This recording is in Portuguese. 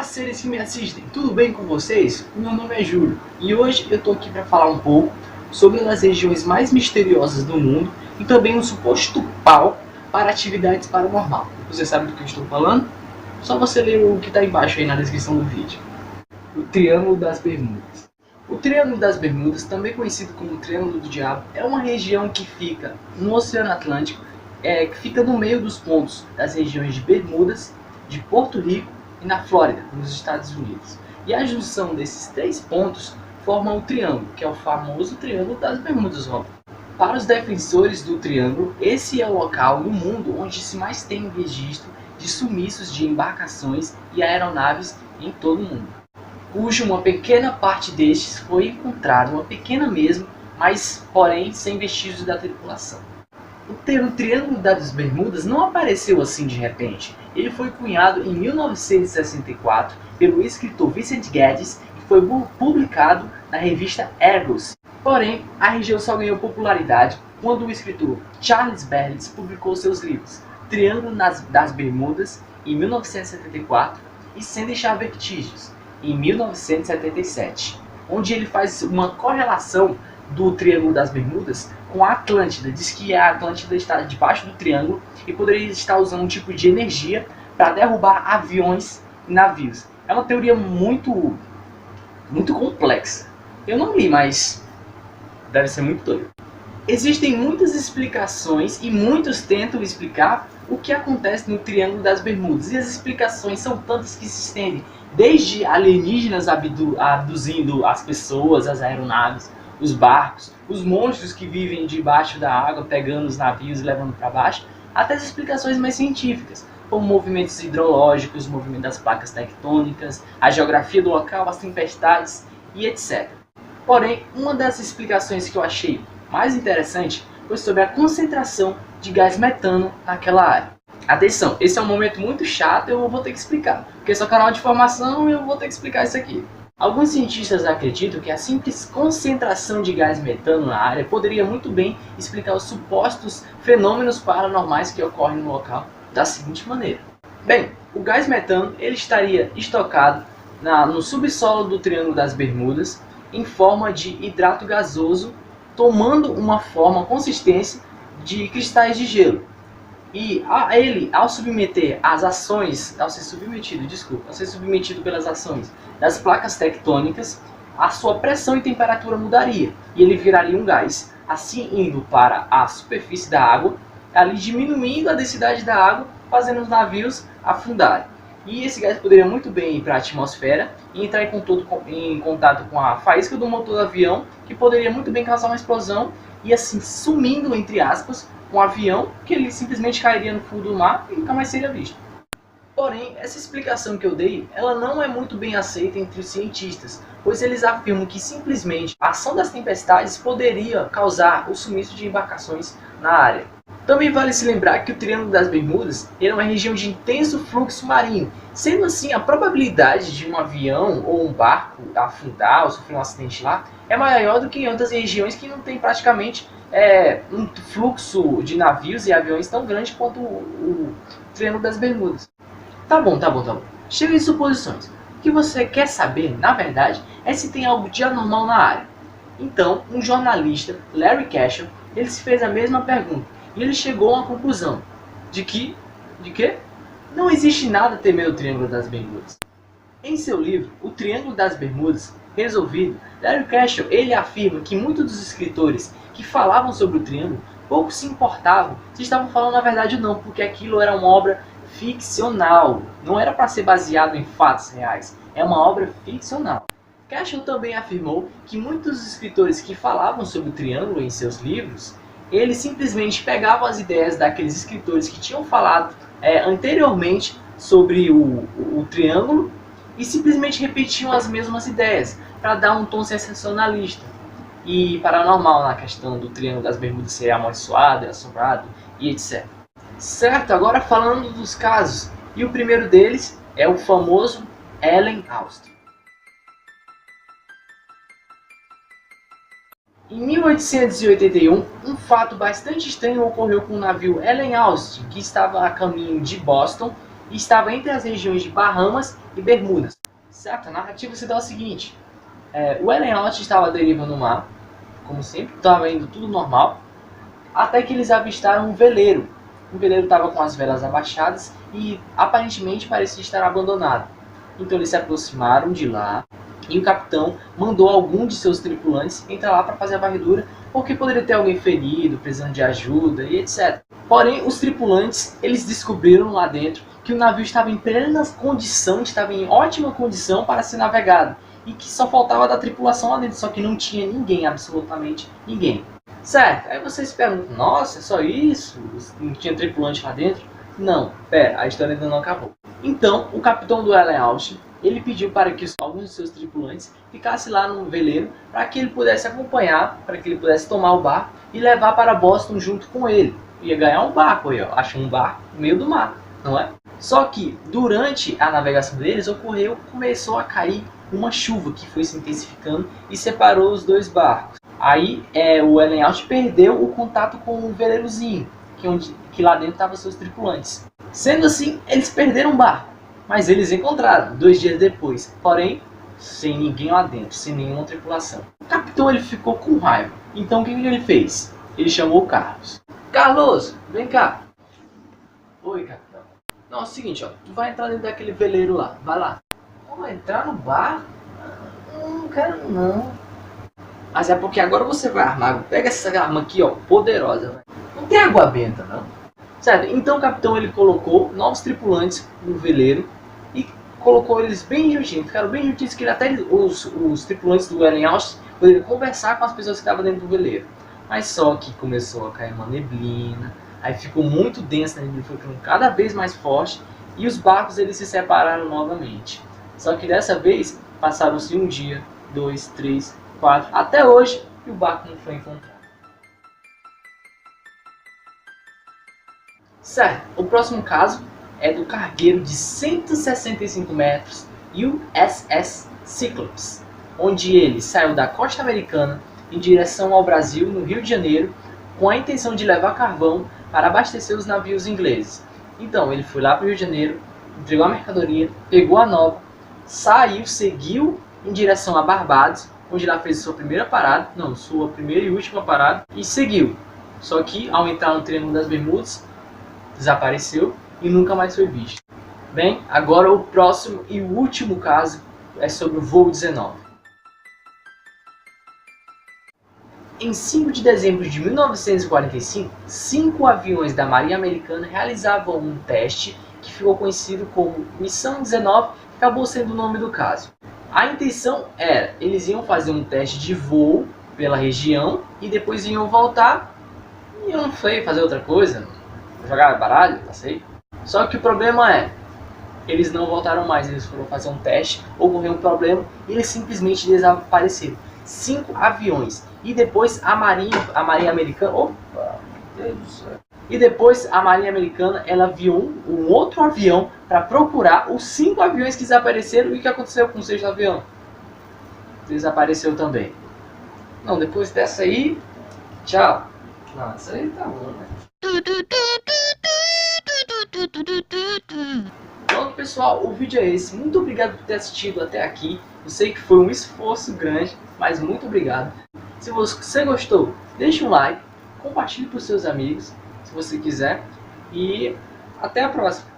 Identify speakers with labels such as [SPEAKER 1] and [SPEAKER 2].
[SPEAKER 1] seres que me assistem, tudo bem com vocês? Meu nome é Júlio e hoje eu tô aqui para falar um pouco sobre as regiões mais misteriosas do mundo e também um suposto pau para atividades paranormal. Você sabe do que eu estou falando? Só você ler o que está embaixo aí na descrição do vídeo. O Triângulo das Bermudas. O Triângulo das Bermudas, também conhecido como Triângulo do Diabo, é uma região que fica no Oceano Atlântico, que fica no meio dos pontos das regiões de Bermudas, de Porto Rico e na Flórida, nos Estados Unidos. E a junção desses três pontos forma o triângulo, que é o famoso Triângulo das Bermudas. Para os defensores do triângulo, esse é o local no mundo onde se mais tem registro de sumiços de embarcações e aeronaves em todo o mundo, cujo uma pequena parte destes foi encontrada, uma pequena mesmo, mas porém sem vestígios da tripulação. O termo Triângulo das Bermudas não apareceu assim de repente. Ele foi cunhado em 1964 pelo escritor Vincent Geddes e foi publicado na revista Argus. Porém, a região só ganhou popularidade quando o escritor Charles Berlitz publicou seus livros Triângulo das Bermudas em 1974 e Sem Deixar Vestígios em 1977, onde ele faz uma correlação do Triângulo das Bermudas com a Atlântida. Diz que a Atlântida está debaixo do triângulo e poderia estar usando um tipo de energia para derrubar aviões e navios. É uma teoria muito complexa. Eu não li, mas deve ser muito doido. Existem muitas explicações e muitos tentam explicar o que acontece no Triângulo das Bermudas. E as explicações são tantas que se estendem desde alienígenas abduzindo as pessoas, as aeronaves, os barcos, os monstros que vivem debaixo da água, pegando os navios e levando para baixo, até as explicações mais científicas, como movimentos hidrológicos, o movimento das placas tectônicas, a geografia do local, as tempestades e etc. Porém, uma das explicações que eu achei mais interessante foi sobre a concentração de gás metano naquela área. Atenção, esse é um momento muito chato, eu vou ter que explicar, porque esse é um canal de informação e eu vou ter que explicar isso aqui. Alguns cientistas acreditam que a simples concentração de gás metano na área poderia muito bem explicar os supostos fenômenos paranormais que ocorrem no local da seguinte maneira. Bem, o gás metano ele estaria estocado no subsolo do Triângulo das Bermudas em forma de hidrato gasoso, tomando uma consistência de cristais de gelo. E ele, ao ser submetido pelas ações das placas tectônicas, a sua pressão e temperatura mudaria e ele viraria um gás, assim indo para a superfície da água, ali diminuindo a densidade da água, fazendo os navios afundarem. E esse gás poderia muito bem ir para a atmosfera e entrar em contato com a faísca do motor do avião, que poderia muito bem causar uma explosão e assim sumindo, entre aspas, um avião que ele simplesmente cairia no fundo do mar e nunca mais seria visto. Porém, essa explicação que eu dei, ela não é muito bem aceita entre os cientistas, pois eles afirmam que simplesmente a ação das tempestades poderia causar o sumiço de embarcações na área. Também vale se lembrar que o Triângulo das Bermudas é uma região de intenso fluxo marinho, sendo assim a probabilidade de um avião ou um barco afundar ou sofrer um acidente lá é maior do que em outras regiões que não tem praticamente um fluxo de navios e aviões tão grande quanto o Triângulo das Bermudas. Tá bom. Chega de suposições. O que você quer saber, na verdade, é se tem algo de anormal na área. Então, um jornalista, Larry Cashel, ele se fez a mesma pergunta e ele chegou a uma conclusão de que não existe nada a temer no Triângulo das Bermudas. Em seu livro, O Triângulo das Bermudas Resolvido, Larry Cashel ele afirma que muitos dos escritores que falavam sobre o triângulo pouco se importavam se estavam falando a verdade ou não, porque aquilo era uma obra ficcional, não era para ser baseado em fatos reais, é uma obra ficcional. Cashel também afirmou que muitos dos escritores que falavam sobre o triângulo em seus livros, eles simplesmente pegavam as ideias daqueles escritores que tinham falado anteriormente sobre o triângulo e simplesmente repetiam as mesmas ideias para dar um tom sensacionalista e paranormal na questão do Triângulo das Bermudas ser amaldiçoado, assombrado e etc. Certo, agora falando dos casos, e o primeiro deles é o famoso Allen Austin. Em 1881, um fato bastante estranho ocorreu com o navio Allen Austin, que estava a caminho de Boston e estava entre as regiões de Bahamas e Bermudas. Certo? A narrativa se dá o seguinte: o Ellen White estava à deriva no mar, como sempre, estava indo tudo normal, até que eles avistaram um veleiro. O veleiro estava com as velas abaixadas e aparentemente parecia estar abandonado. Então eles se aproximaram de lá e o capitão mandou algum de seus tripulantes entrar lá para fazer a varredura, porque poderia ter alguém ferido, precisando de ajuda e etc. Porém, os tripulantes, eles descobriram lá dentro que o navio estava em plena condição, estava em ótima condição para ser navegado, e que só faltava da tripulação lá dentro, só que não tinha ninguém, absolutamente ninguém. Certo, aí vocês perguntam, nossa, é só isso? Não tinha tripulante lá dentro? Não, pera, a história ainda não acabou. Então, o capitão do Ellen White, ele pediu para que alguns de seus tripulantes ficassem lá no veleiro para que ele pudesse acompanhar, para que ele pudesse tomar o barco e levar para Boston junto com ele. Ia ganhar um barco aí, ó. Achou um barco no meio do mar, não é? Só que durante a navegação deles começou a cair uma chuva que foi se intensificando e separou os 2 barcos. Aí o Ellen White perdeu o contato com o veleirozinho, que lá dentro estavam seus tripulantes. Sendo assim, eles perderam o barco, mas eles encontraram 2 dias depois, porém sem ninguém lá dentro, sem nenhuma tripulação. O capitão ele ficou com raiva, então o que ele fez? Ele chamou o Carlos. Carlos, vem cá. Oi, capitão. Não, é o seguinte, ó, tu vai entrar dentro daquele veleiro lá, vai lá. Vou entrar no barco? Não quero não. Mas é porque agora você vai armar. Pega essa arma aqui, ó, poderosa. Véio. Não tem água benta, não. Certo? Então o capitão ele colocou novos tripulantes no veleiro e colocou eles bem juntinhos. Ficaram bem juntinhos que até os tripulantes do Ellen White poderiam conversar com as pessoas que estavam dentro do veleiro. Mas só que começou a cair uma neblina. Aí ficou muito densa, a neblina foi ficando cada vez mais forte. E os barcos eles se separaram novamente. Só que dessa vez passaram-se 1 dia, 2, 3, 4, até hoje, e o barco não foi encontrado. Certo, o próximo caso é do cargueiro de 165 metros USS Cyclops, onde ele saiu da costa americana em direção ao Brasil, no Rio de Janeiro, com a intenção de levar carvão para abastecer os navios ingleses. Então ele foi lá para o Rio de Janeiro, entregou a mercadoria, pegou a nova, saiu, seguiu em direção a Barbados, onde lá fez sua primeira e última parada, e seguiu. Só que ao entrar no Triângulo das Bermudas, desapareceu e nunca mais foi visto. Bem, agora o próximo e o último caso é sobre o voo 19. Em 5 de dezembro de 1945, 5 aviões da Marinha Americana realizavam um teste que ficou conhecido como Missão 19, que acabou sendo o nome do caso. A intenção era, eles iam fazer um teste de voo pela região e depois iam voltar e iam fazer outra coisa, jogar baralho, não sei. Só que o problema é, eles não voltaram mais, eles foram fazer um teste, ocorreu um problema e eles simplesmente desapareceram. 5 aviões. E depois a Marinha Americana... Opa, meu Deus do céu. E depois a Marinha Americana ela enviou um outro avião para procurar os 5 aviões que desapareceram. E o que aconteceu com o 6º avião? Desapareceu também. Não, depois dessa aí... Tchau. Não, essa aí tá bom, né? Pronto, pessoal, o vídeo é esse. Muito obrigado por ter assistido até aqui. Eu sei que foi um esforço grande, mas muito obrigado. Se você gostou, deixe um like, compartilhe para os seus amigos, se você quiser. E até a próxima.